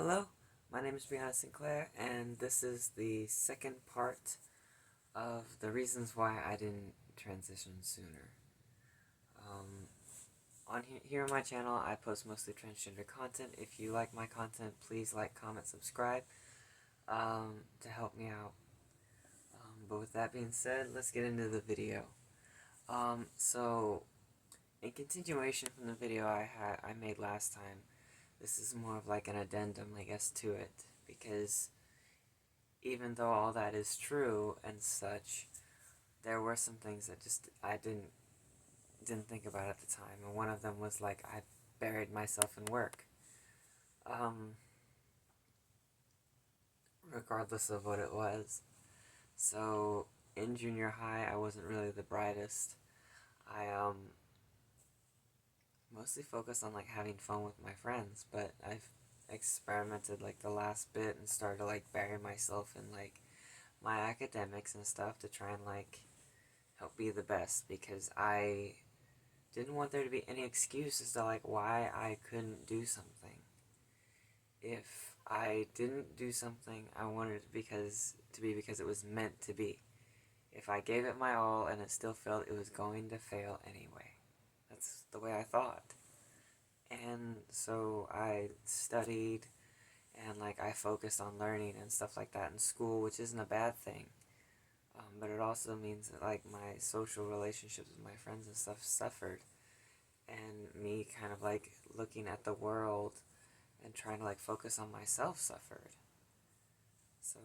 Hello, my name is Brianna Sinclair, and this is the second part of the reasons why I didn't transition sooner. Here on my channel, I post mostly transgender content. If you like my content, please like, comment, subscribe to help me out. But with that being said, let's get into the video. So, in continuation from the video I made last time, this is more of like an addendum, I guess, to it, because even though all that is true and such, there were some things that just I didn't think about at the time, and one of them was like I buried myself in work. Regardless of what it was. So in junior high, I wasn't really the brightest. I mostly focused on like having fun with my friends, but I've experimented like the last bit and started to like bury myself in like my academics and stuff to try and like help be the best, because I didn't want there to be any excuse as to like why I couldn't do something. If I didn't do something, I wanted it to be because it was meant to be. If I gave it my all and it still failed, it was going to fail anyway. That's the way I thought. And so I studied and like I focused on learning and stuff like that in school, which isn't a bad thing. But it also means that like my social relationships with my friends and stuff suffered, and me kind of like looking at the world and trying to like focus on myself suffered. So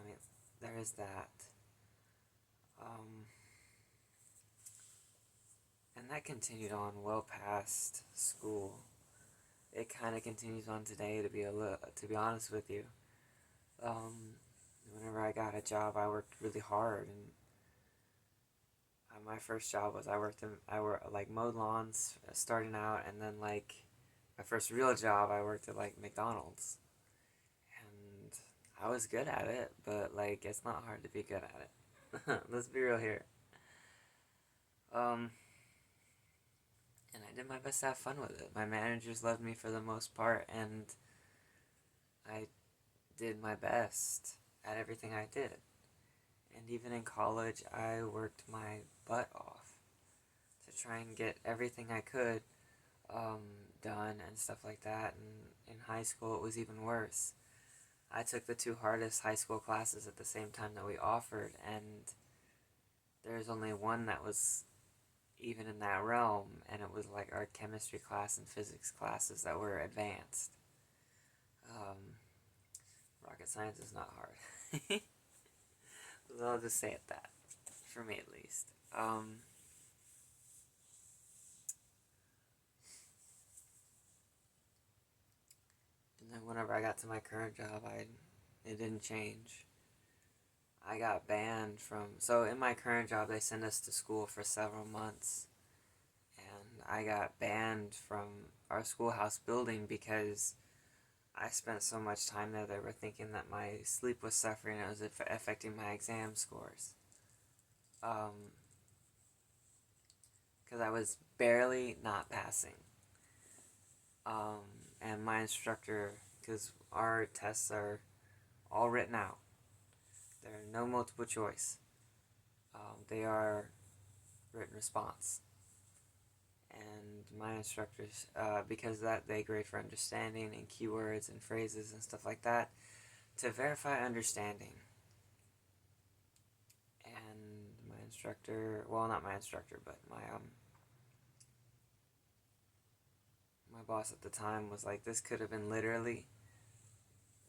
I mean, there is that. And that continued on well past school. It kind of continues on today, to be honest with you. Whenever I got a job, I worked really hard, and my first job was I worked like mowed lawns starting out, and then like my first real job I worked at like McDonald's, and I was good at it, but like it's not hard to be good at it. Let's be real here. And I did my best to have fun with it. My managers loved me for the most part, and I did my best at everything I did. And even in college, I worked my butt off to try and get everything I could done and stuff like that. And in high school, it was even worse. I took the two hardest high school classes at the same time that we offered, and there's only one that was even in that realm, and it was like our chemistry class and physics classes that were advanced. Rocket science is not hard. I'll just say it that, for me at least. And then whenever I got to my current job, it didn't change. I got banned so in my current job, they send us to school for several months, and I got banned from our schoolhouse building because I spent so much time there. They were thinking that my sleep was suffering and it was affecting my exam scores. Because I was barely not passing. And my instructor, because our tests are all written out, there are no multiple choice. They are written response. And my instructors, because that they grade for understanding and keywords and phrases and stuff like that, to verify understanding. And my instructor, well, not my instructor, but my boss at the time was like, this could have been literally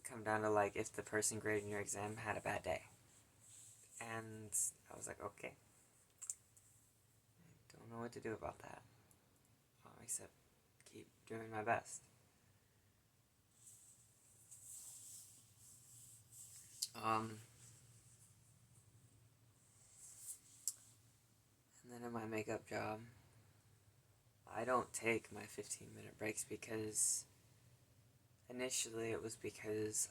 come down to like if the person grading your exam had a bad day. And I was like, okay, I don't know what to do about that, except keep doing my best. And then in my makeup job, I don't take my 15-minute breaks because initially it was because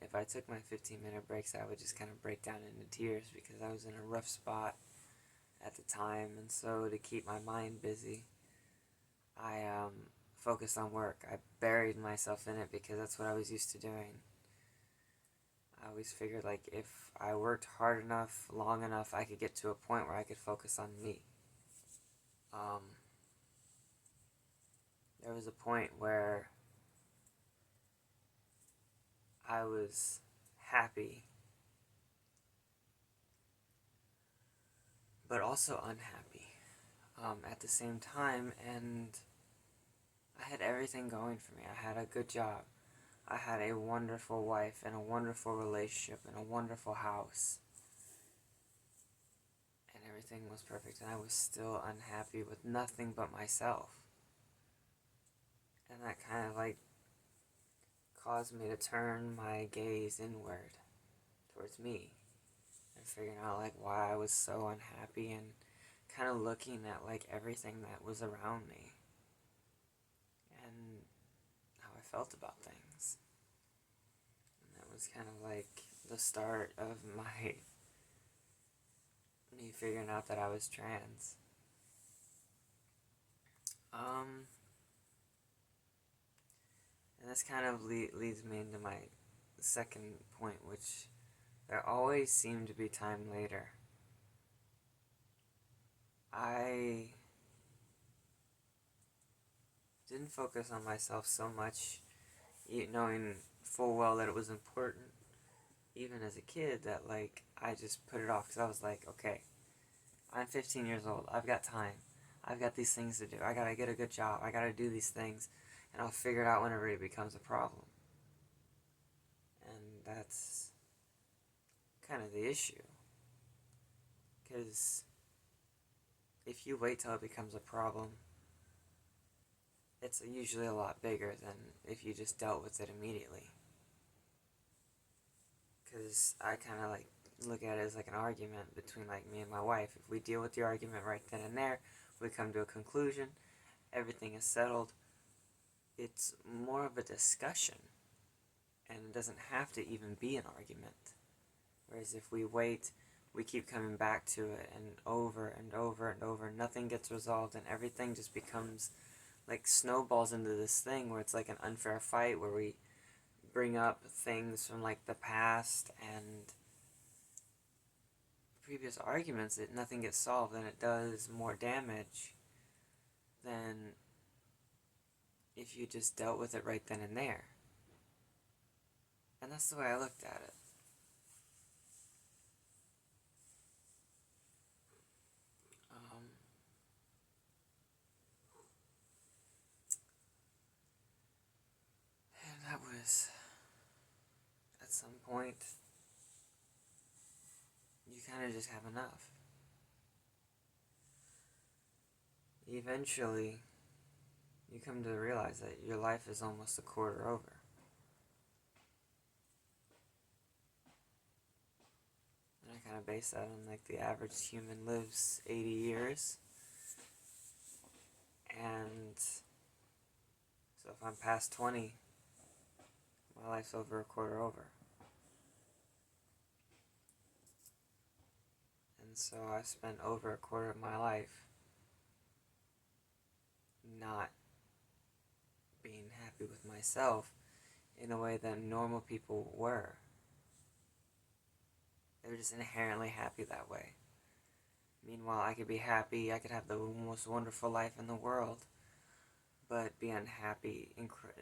if I took my 15-minute breaks, I would just kind of break down into tears because I was in a rough spot at the time, and so to keep my mind busy, I focused on work. I buried myself in it because that's what I was used to doing. I always figured like if I worked hard enough, long enough, I could get to a point where I could focus on me. There was a point where I was happy, but also unhappy at the same time, and I had everything going for me. I had a good job. I had a wonderful wife and a wonderful relationship and a wonderful house. And everything was perfect, and I was still unhappy with nothing but myself. And that kind of like caused me to turn my gaze inward towards me and figuring out like why I was so unhappy and kind of looking at like everything that was around me and how I felt about things. And that was kind of like the start of me figuring out that I was trans. And this kind of leads me into my second point, which there always seemed to be time later. I didn't focus on myself so much, knowing full well that it was important, even as a kid, that like I just put it off because I was like, okay, I'm 15 years old, I've got time, I've got these things to do, I gotta get a good job, I gotta do these things, and I'll figure it out whenever it becomes a problem. And that's kind of the issue, because if you wait till it becomes a problem, it's usually a lot bigger than if you just dealt with it immediately. Because I kind of like look at it as like an argument between like me and my wife. If we deal with the argument right then and there, we come to a conclusion, everything is settled, it's more of a discussion, and it doesn't have to even be an argument. Whereas if we wait, we keep coming back to it, and over and over and over, nothing gets resolved, and everything just becomes like snowballs into this thing where it's like an unfair fight where we bring up things from like the past and previous arguments that nothing gets solved, and it does more damage than if you just dealt with it right then and there. And that's the way I looked at it. And that was, at some point, you kind of just have enough. Eventually, you come to realize that your life is almost a quarter over. And I kind of base that on like the average human lives 80 years. And so if I'm past 20, my life's over a quarter over. And so I've spent over a quarter of my life not being happy with myself in a way that normal people were. They were just inherently happy that way. Meanwhile, I could be happy, I could have the most wonderful life in the world, but be unhappy,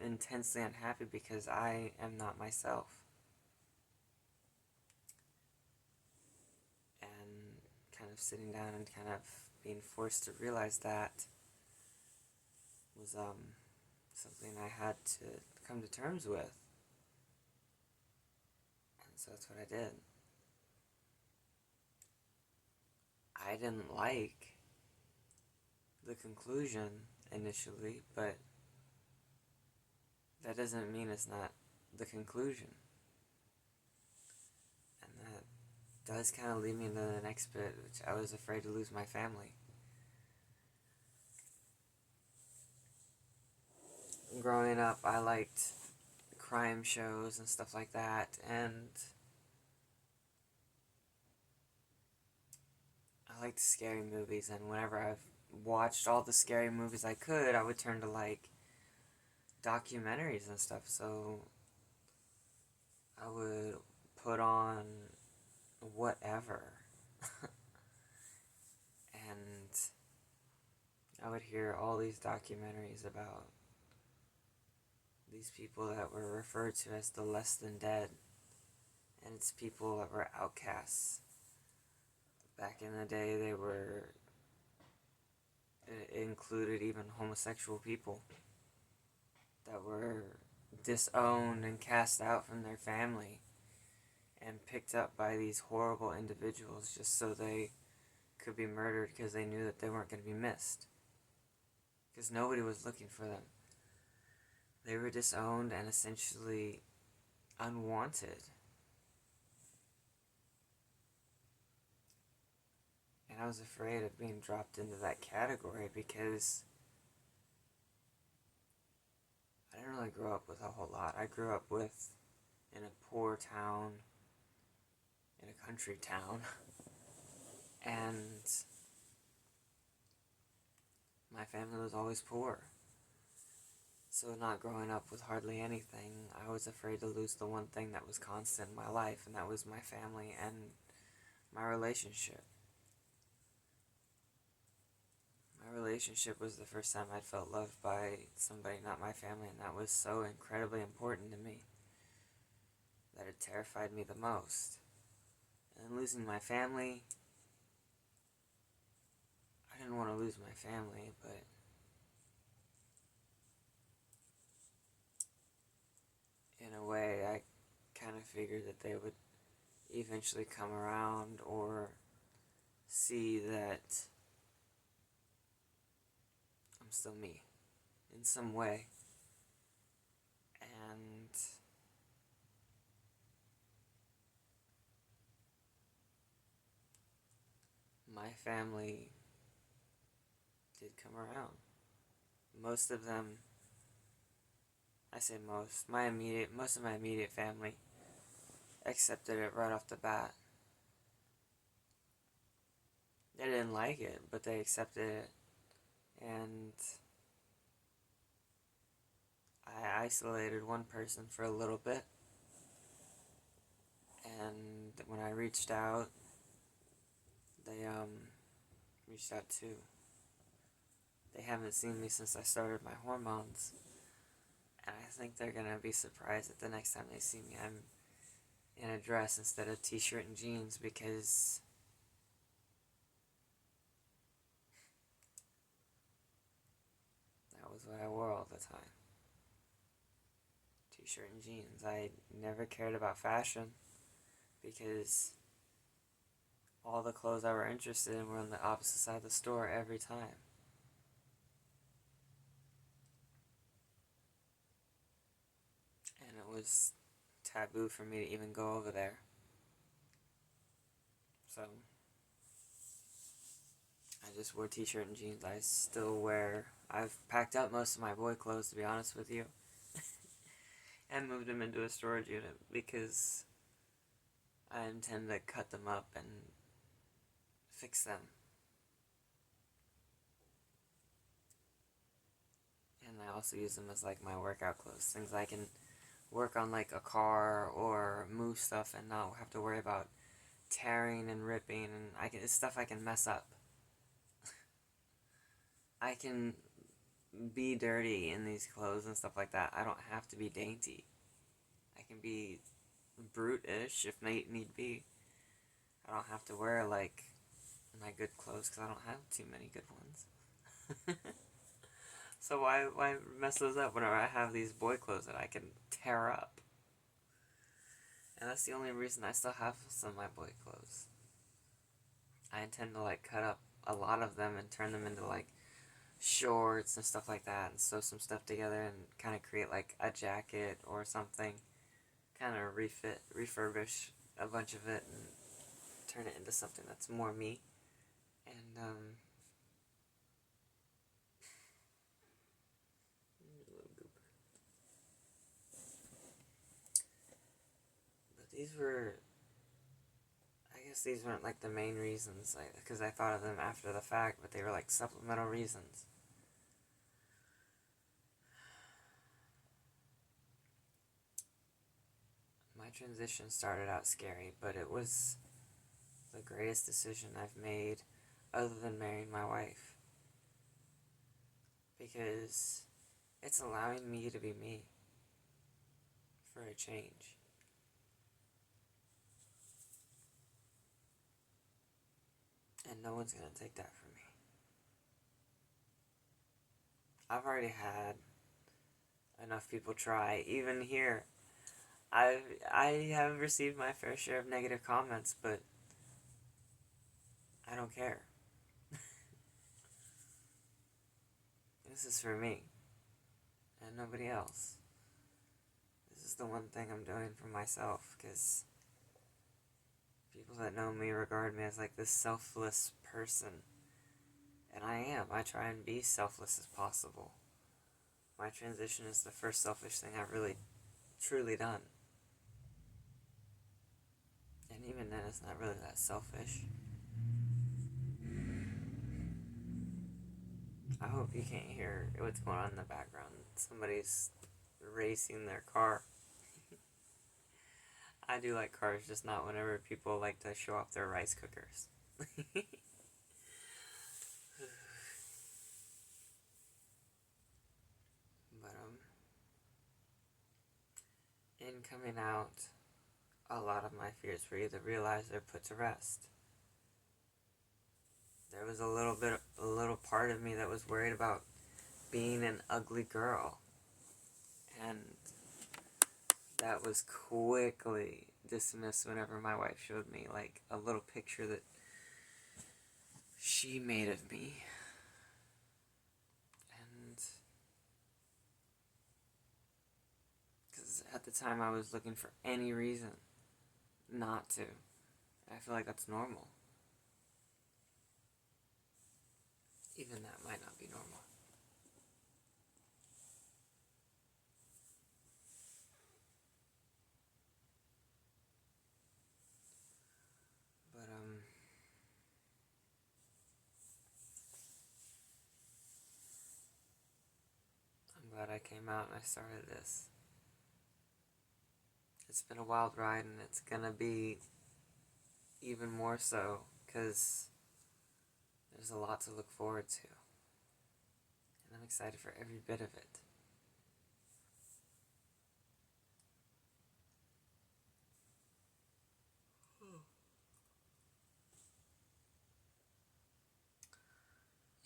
intensely unhappy because I am not myself. And kind of sitting down and kind of being forced to realize that was something I had to come to terms with. And so that's what I did. I didn't like the conclusion initially, but that doesn't mean it's not the conclusion. And that does kind of lead me into the next bit, which I was afraid to lose my family. Growing up, I liked crime shows and stuff like that, and I liked scary movies, and whenever I've watched all the scary movies I could, I would turn to like documentaries and stuff. So I would put on whatever, and I would hear all these documentaries about these people that were referred to as the less than dead, and it's people that were outcasts. Back in the day, it included even homosexual people that were disowned and cast out from their family and picked up by these horrible individuals just so they could be murdered because they knew that they weren't going to be missed. Because nobody was looking for them. They were disowned and essentially unwanted. And I was afraid of being dropped into that category because I didn't really grow up with a whole lot. I grew up in a poor town, in a country town, and my family was always poor. So not growing up with hardly anything, I was afraid to lose the one thing that was constant in my life, and that was my family and my relationship. My relationship was the first time I felt loved by somebody not my family, and that was so incredibly important to me that it terrified me the most. And losing my family, I didn't want to lose my family, but in a way I kind of figured that they would eventually come around or see that I'm still me in some way. And my family did come around. Most of them, I say most of my immediate family accepted it right off the bat. They didn't like it, but they accepted it. And I isolated one person for a little bit. And when I reached out, they reached out too. They haven't seen me since I started my hormones. And I think they're going to be surprised that the next time they see me, I'm in a dress instead of t-shirt and jeans, because that was what I wore all the time. T-shirt and jeans. I never cared about fashion because all the clothes I were interested in were on the opposite side of the store every time. And it was taboo for me to even go over there. So I just wore t-shirt and jeans. I've packed up most of my boy clothes, to be honest with you, and moved them into a storage unit because I intend to cut them up and fix them. And I also use them as like my workout clothes, things I can work on like a car or move stuff and not have to worry about tearing and ripping, and it's stuff I can mess up. I can be dirty in these clothes and stuff like that. I don't have to be dainty. I can be brutish if need be. I don't have to wear like my good clothes because I don't have too many good ones. So why mess those up whenever I have these boy clothes that I can tear up? And that's the only reason I still have some of my boy clothes. I intend to like cut up a lot of them and turn them into like shorts and stuff like that, and sew some stuff together and kind of create like a jacket or something. Kind of refurbish a bunch of it and turn it into something that's more me. And but these were, I guess guess these weren't like the main reasons, because I thought of them after the fact, but they were like supplemental reasons. My transition started out scary, but it was the greatest decision I've made other than marrying my wife. Because it's allowing me to be me for a change. And no one's going to take that from me. I've already had enough people try. Even here, I have received my fair share of negative comments, but I don't care. This is for me and nobody else. This is the one thing I'm doing for myself, because people that know me regard me as like this selfless person. And I am. I try and be selfless as possible. My transition is the first selfish thing I've really, truly done. And even then, it's not really that selfish. I hope you can't hear what's going on in the background. Somebody's racing their car. I do like cars, just not whenever people like to show off their rice cookers. But, in coming out, a lot of my fears were either realized or put to rest. There was a little part of me that was worried about being an ugly girl. And that was quickly dismissed whenever my wife showed me like a little picture that she made of me. And because at the time I was looking for any reason not to. I feel like that's normal. Even that might not be normal. But, I'm glad I came out and I started this. It's been a wild ride, and it's gonna be even more so, because there's a lot to look forward to. And I'm excited for every bit of it.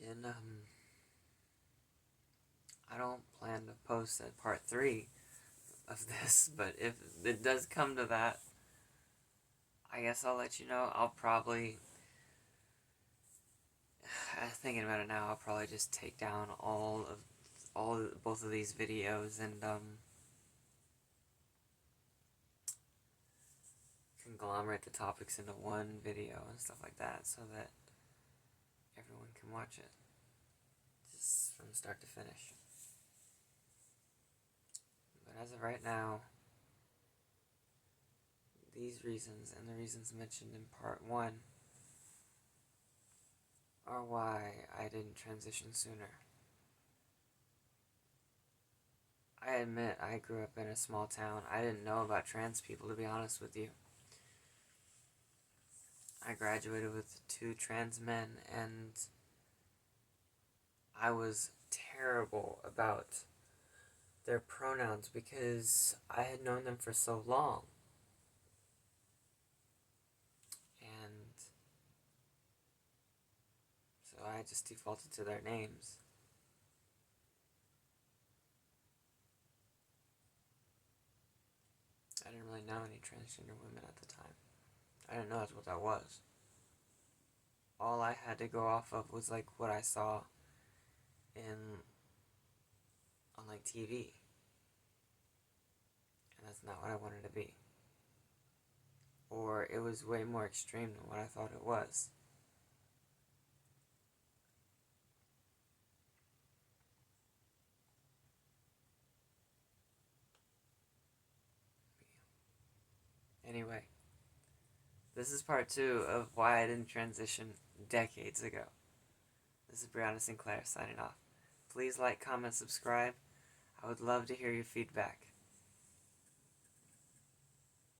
And, I don't plan to post at part 3 of this, but if it does come to that, I guess I'll let you know. I'll probably, thinking about it now, I'll probably just take down both of these videos and, conglomerate the topics into one video and stuff like that, so that everyone can watch it, just from start to finish. But as of right now, these reasons and the reasons mentioned in part 1 are why I didn't transition sooner. I admit I grew up in a small town. I didn't know about trans people, to be honest with you. I graduated with 2 trans men, and I was terrible about their pronouns because I had known them for so long. And so I just defaulted to their names. I didn't really know any transgender women at the time. I didn't know that's what that was. All I had to go off of was like what I saw on like TV. And that's not what I wanted to be. Or it was way more extreme than what I thought it was. Anyway, This is part 2 of why I didn't transition decades ago. This is Brianna Sinclair signing off. Please like, comment, subscribe. I would love to hear your feedback.